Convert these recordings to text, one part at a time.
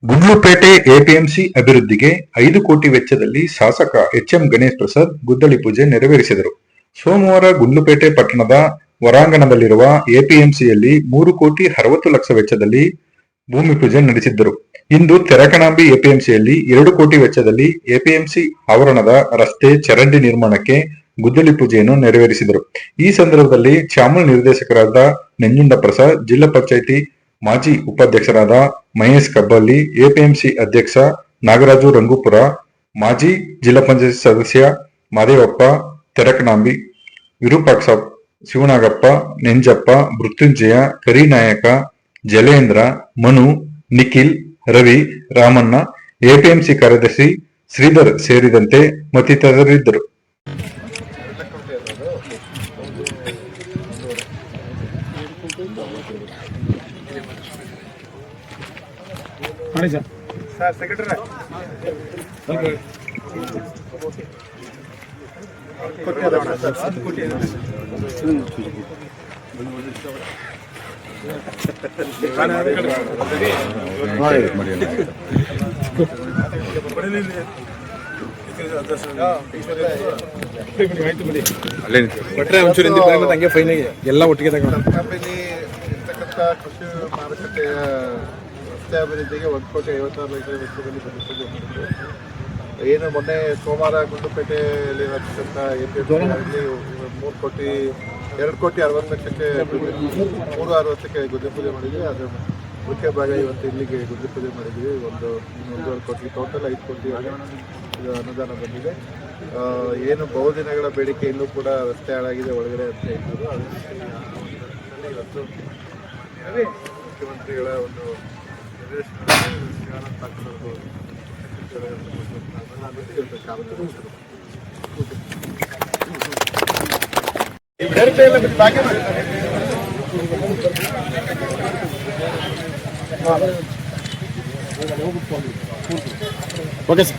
Gundlupet APMC ಅಭಿವೃದ್ಧಿಗೆ 5 ಕೋಟಿ ವೆಚ್ಚದಲ್ಲಿ ಶಾಸಕ ಎಚ್ಎಂ ಗಣೇಶ್ ಪ್ರಸಾದ್ ಗುದ್ದಲಿ ಪೂಜೆ ನೆರವೇರಿಸಿದರು. ಸೋಮವಾರ ಗುಂಡ್ಲುಪೇಟೆ ಪಟ್ಟಣದ ಹೊರಾಂಗಣದಲ್ಲಿರುವ ಎಪಿಎಂಸಿಯಲ್ಲಿ 3 ಕೋಟಿ 60 ಲಕ್ಷ ವೆಚ್ಚದಲ್ಲಿ ಭೂಮಿ ಪೂಜೆ ನಡೆಸಿದ್ದರು. ಇಂದು ತೆರಕಣಾಂಬಿ ಎಪಿಎಂಸಿಯಲ್ಲಿ 2 ಕೋಟಿ ವೆಚ್ಚದಲ್ಲಿ ಎಪಿಎಂಸಿ ಆವರಣದ ರಸ್ತೆ ಚರಂಡಿ ನಿರ್ಮಾಣಕ್ಕೆ ಗುದ್ದಲಿ ಪೂಜೆಯನ್ನು ನೆರವೇರಿಸಿದರು. ಈ ಸಂದರ್ಭದಲ್ಲಿ ಚಾಮಲ್ ನಿರ್ದೇಶಕರಾದ ನಂಜುಂಡ ಪ್ರಸಾದ್, ಜಿಲ್ಲಾ ಪಂಚಾಯಿತಿ ಮಾಜಿ ಉಪಾಧ್ಯಕ್ಷರಾದ ಮಹೇಶ್ ಕಬ್ಬಲ್ಲಿ, ಎಪಿಎಂಸಿ ಅಧ್ಯಕ್ಷ ನಾಗರಾಜು ರಂಗುಪುರ, ಮಾಜಿ ಜಿಲ್ಲಾ ಪಂಚಾಯತ್ ಸದಸ್ಯ ಮಾದೇವಪ್ಪ, ತೆರಕಣಾಂಬಿ, ವಿರೂಪಾಕ್ಷ, ಶಿವನಾಗಪ್ಪ, ನೆಂಜಪ್ಪ, ಮೃತ್ಯುಂಜಯ, ಕರಿನಾಯಕ, ಜಲೇಂದ್ರ, ಮನು, ನಿಖಿಲ್, ರವಿ, ರಾಮಣ್ಣ, ಎಪಿಎಂಸಿ ಕಾರ್ಯದರ್ಶಿ ಶ್ರೀಧರ್ ಸೇರಿದಂತೆ ಮತ್ತಿತರರಿದ್ದರು. ಹಂಗೆ ಫೈನಾಗಿ ಎಲ್ಲ ಒಟ್ಟಿಗೆ ತಗೊಂಡು ಕೃಷಿ ಮಾರುಕಟ್ಟೆಯ ರಸ್ತೆ ಅಭಿವೃದ್ಧಿಗೆ 1 ಕೋಟಿ 56 ಲಕ್ಷ ವೆಚ್ಚದಲ್ಲಿ ಬಂದಿದೆ. ಏನು ಮೊನ್ನೆ ಸೋಮವಾರ ಗುಂಡ್ಲುಪೇಟೆಯಲ್ಲಿ ರಚಿಸಿದಂಥ ಎಪಿಎಂಸಿಯಲ್ಲಿ 2 ಕೋಟಿ 60 ಲಕ್ಷಕ್ಕೆ 360ಕ್ಕೆ ಗುದ್ದೆ ಪೂಜೆ ಮಾಡಿದ್ವಿ. ಅದರ ಮುಖ್ಯ ಭಾಗ ಇವತ್ತು ಇಲ್ಲಿಗೆ ಗುದ್ದೆ ಪೂಜೆ ಮಾಡಿದ್ವಿ. 1.5 ಕೋಟಿ ಟೋಟಲ್ 5 ಕೋಟಿ ಇದು ಅನುದಾನ ಬಂದಿದೆ. ಏನು ಬಹುದಿನಗಳ ಬೇಡಿಕೆ ಇಲ್ಲೂ ಕೂಡ ರಸ್ತೆ ಹಾಳಾಗಿದೆ ಒಳಗಡೆ ಅಂತ ಹೇಳಿದ್ರು. ಅದೇ ಇವತ್ತು ಮುಖ್ಯಮಂತ್ರಿಗಳ ಒಂದು ಓಕೆ ಸರ್,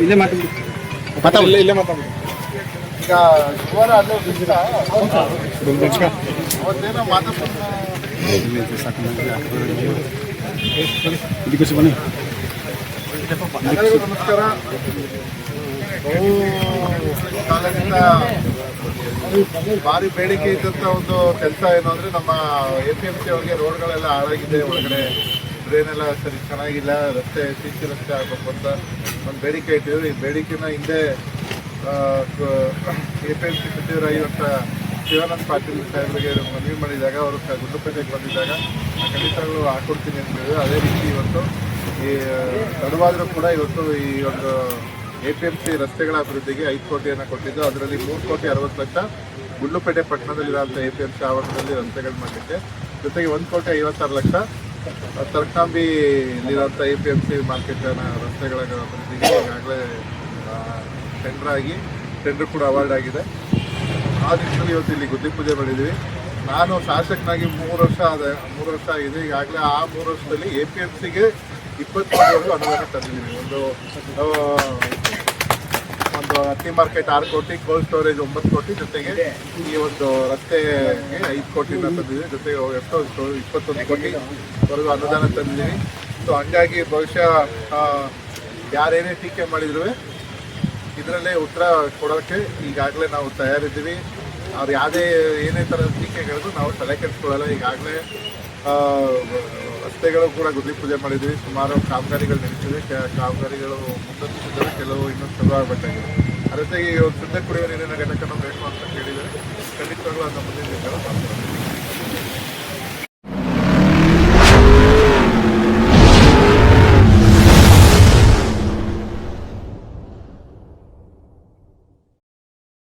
ಇಲ್ಲೇ ಮಾತಾಡಿ ಇಲ್ಲೇ ಮಾತಾಡಿ. ಈಗ ಶುಕ್ರವಾರ ಅವತ್ತೇನೋ ಮಾತಾಡ್ತಾರೆ. ನಮಸ್ಕಾರ. ಕಾಲದಿಂದ ಭಾರಿ ಬೇಡಿಕೆ ಇದ್ದಂಥ ಒಂದು ಕೆಲಸ ಏನು ಅಂದರೆ, ನಮ್ಮ ಎಪಿಎಂಸಿ ಅವ್ರಿಗೆ ರೋಡ್ಗಳೆಲ್ಲ ಹಾಳಾಗಿದೆ, ಒಳಗಡೆ ಡ್ರೈನೆಲ್ಲ ಸರಿ ಚೆನ್ನಾಗಿಲ್ಲ, ರಸ್ತೆ ಸಿಸಿ ರಸ್ತೆ ಆಗಬೇಕು ಅಂತ ಒಂದು ಬೇಡಿಕೆ ಇಟ್ಟಿದ್ರು. ಈ ಬೇಡಿಕೆನ ಹಿಂದೆ ಎಪಿಎಂಸಿ ಸಚಿವರಾಗಿರುವಂಥ ಶಿವಾನಂದ ಪಾಟೀಲ್ ಸಾಹೇಬರಿಗೆ ಮನವಿ ಮಾಡಿದಾಗ ಅವರು ಗುಂಡ್ಲುಪೇಟೆಗೆ ಬಂದಿದ್ದಾಗ ಖಂಡಿತಗಳು ಹಾಕೊಡ್ತೀನಿ ಅಂತ ಹೇಳಿದ್ರು. ಅದೇ ರೀತಿ ಇವತ್ತು ಈ ತಡವಾದರೂ ಕೂಡ ಇವತ್ತು ಈ ಒಂದು ಎಪಿಎಂಸಿ ರಸ್ತೆಗಳ ಅಭಿವೃದ್ಧಿಗೆ 5 ಕೋಟಿಯನ್ನು ಕೊಟ್ಟಿದ್ದು. ಅದರಲ್ಲಿ 3 ಕೋಟಿ 60 ಲಕ್ಷ ಗುಂಡ್ಲುಪೇಟೆ ಪಟ್ಟಣದಲ್ಲಿರುವಂಥ ಎಪಿಎಂಸಿ ಆವರಣದಲ್ಲಿ ರಸ್ತೆಗಳು ಮಾಡಲಿಕ್ಕೆ, ಜೊತೆಗೆ 1 ಕೋಟಿ 56 ಲಕ್ಷ ತರಕಾಂಬಿಲಿರುವಂಥ ಎಪಿಎಂಸಿ ಮಾರ್ಕೆಟ್ನ ರಸ್ತೆಗಳ ಅಭಿವೃದ್ಧಿಗೆ ಈಗಾಗಲೇ ಟೆಂಡರ್ ಕೂಡ ಅವಾರ್ಡ್ ಆಗಿದೆ. ಆ ದಿನದಲ್ಲಿ ಇವತ್ತು ಇಲ್ಲಿ ಗುದ್ದಿ ಪೂಜೆ ಮಾಡಿದ್ದೀವಿ. ನಾನು ಶಾಸಕನಾಗಿ 3 ವರ್ಷ ಆಗಿದೆ. ಈಗಾಗಲೇ ಆ 3 ವರ್ಷದಲ್ಲಿ ಎಪಿಎಂಸಿಗೆ 20 ಕೋಟಿವರೆಗೂ ಅನುದಾನ ತಂದಿದ್ದೀವಿ. ಒಂದು ಹತ್ತಿ ಮಾರ್ಕೆಟ್ 6 ಕೋಟಿ, ಕೋಲ್ಡ್ ಸ್ಟೋರೇಜ್ 9 ಕೋಟಿ, ಜೊತೆಗೆ ಈ ಒಂದು ರಸ್ತೆಗೆ 5 ಕೋಟಿನ ತಂದಿದ್ದೀವಿ. ಜೊತೆಗೆ 21 ಕೋಟಿವರೆಗೂ ಅನುದಾನ ತಂದಿದ್ದೀವಿ. ಸೊ ಹಂಗಾಗಿ ಬಹುಶಃ ಯಾರೇನೇ ಟೀಕೆ ಮಾಡಿದ್ರು ಇದರಲ್ಲೇ ಉತ್ತರ ಕೊಡೋಕ್ಕೆ ಈಗಾಗಲೇ ನಾವು ತಯಾರಿದ್ದೀವಿ. ಅವ್ರು ಏನೇ ಥರದ ಟೀಕೆಗಳಿಗೂ ನಾವು ತಲೆ ಕೆಡಿಸ್ಕೊಳ್ಳಲ್ಲ. ಈಗಾಗಲೇ ರಸ್ತೆಗಳು ಕೂಡ ಗುದ್ದಿ ಪೂಜೆ ಮಾಡಿದ್ವಿ. ಸುಮಾರು ಕಾಮಗಾರಿಗಳು ನಡೆಸಿದ್ವಿ. ಕಾಮಗಾರಿಗಳು ಮುಂದುವರಿಸಿದ್ದಾರೆ, ಕೆಲವು ಇನ್ನೊಂದು ಚಲೋ ಆಗಬೇಕಾಗಿದೆ. ಅದರ ಜೊತೆಗೆ ಶುದ್ಧ ಕುಡಿಯುವ ನೀರಿನ ಘಟಕನೂ ಬೇಕು ಅಂತ ಕೇಳಿದರೆ ಖಂಡಿತವಾಗ್ಲೂ ಅದನ್ನು ಮುಂದಿನ ದಿನಗಳು